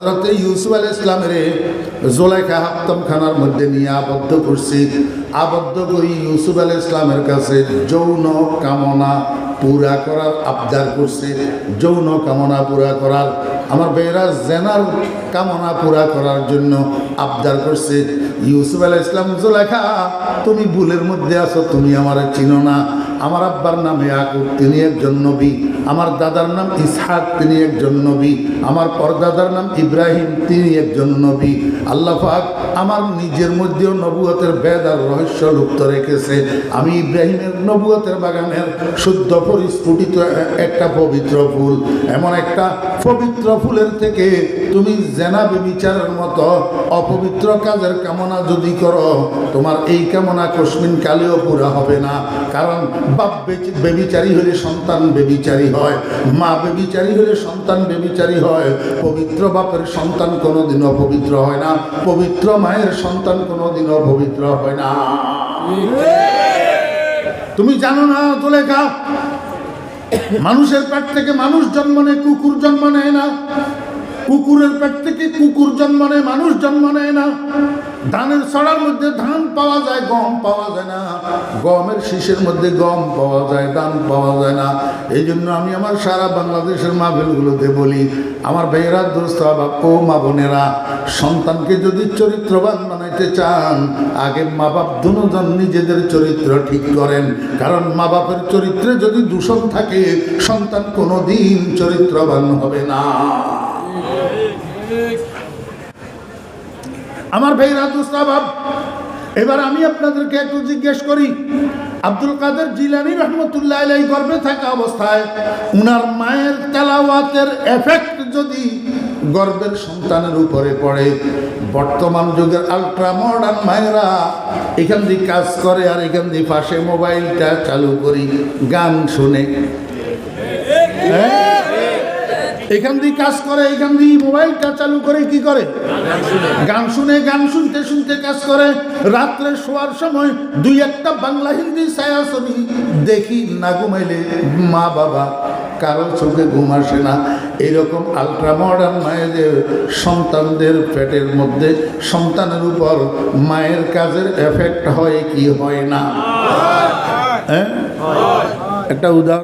হযরত ইউসুফ আলাইহিস সালামের জুলাইখা হাত্তমখানার মধ্যে নিয়ে আবদ্ধ করছে। আবদ্ধ করে ইউসুফ আলাইহিস সালামের কাছে যৌন কামনা পুরা করার আবদার করছে। যৌন কামনা পুরা করার, আমার বেয়েরা জেনার কামনা পুরা করার জন্য আবদার করছে। ইউসুফ আলাইহিস সালাম, জুলাইখা তুমি ভুলের মধ্যে আছো, তুমি আমারে চিনো না। আমার আব্বার নাম ইয়াকুব, তিনি একজন নবী। আমার দাদার নাম ইসহাক, তিনি একজন নবী। আমার পরদাদার নাম ইব্রাহিম, তিনি একজন নবী। আল্লাহ পাক আমার নিজের মধ্যেও নবুয়তের বেদ আর রহস্য লুপ্ত রেখেছে। আমি ইব্রাহিমের নবুয়তের বাগানের শুদ্ধ পরিস্ফুটিত একটা পবিত্র ফুল। এমন একটা পবিত্র ফুলের থেকে তুমি জেনা বেবিচারের মতো অপবিত্র কাজের কামনা যদি করো, তোমার এই কামনা কসমিন কালেও পুরা হবে না। কারণ বাপ বেবিচারী হলে সন্তান বেবিচারী হয়, মা বেবিচারী হলে সন্তান বেবিচারী হয়। পবিত্র বাপের সন্তান কোনোদিনও পবিত্র হয় না, পবিত্র মায়ের সন্তান কোনোদিনও পবিত্র হয় না। তুমি জানো না জুলেখা, মানুষের পেট থেকে মানুষ জন্ম নেয়, কুকুর জন্ম নেয় না। কুকুরের পেট থেকে কুকুর জন্ম নেয়, মানুষ জন্ম নেয় না। ধানের ছড়ার মধ্যে ধান পাওয়া যায়, গম পাওয়া যায় না। গমের শীষের মধ্যে গম পাওয়া যায়, ধান পাওয়া যায় না। এই জন্য আমি আমার সারা বাংলাদেশের মাহফিলগুলোতে বলি, আমার ভাইয়েরা, দোস্ত, ও মা বোনেরা, সন্তানকে যদি চরিত্রবান বানাইতে চান, আগে মা বাপ দুজন নিজেদের চরিত্র ঠিক করেন। কারণ মা বাপের চরিত্রে যদি দূষণ থাকে, সন্তান কোনোদিন চরিত্রবান হবে না। আমার ভাইরা, দুস্তাবাব, এবার আমি আপনাদেরকে একটু জিজ্ঞেস করি, আব্দুল কাদের জিলানী রহমতুল্লাহ আলাইহি গর্ভে থাকা অবস্থায় উনার মায়ের তেলাওয়াতের এফেক্ট যদি গর্ভের সন্তানের উপরে পড়ে, বর্তমান যুগের আলট্রা মডার্ন মায়েরা এখান দিয়ে কাজ করে আর এখান দিয়ে পাশে মোবাইলটা চালু করি, গান শুনে, এখান দিয়ে কাজ করে, এখান দিয়ে মোবাইলটা চালু করে কি করে, গান শুনে, গান শুনতে শুনতে কাজ করে। রাত্রে শোয়ার সময় দুই একটা বাংলা হিন্দি ছায়া ছবি দেখি, না ঘুমাইলে মা বাবা কারো চোখে ঘুম আসে না। এরকম আলট্রা মডার্ন মায়েদের সন্তানদের পেটের মধ্যে সন্তানের উপর মায়ের কাজের এফেক্ট হয় কি হয় না? হ্যাঁ, একটা উদাহরণ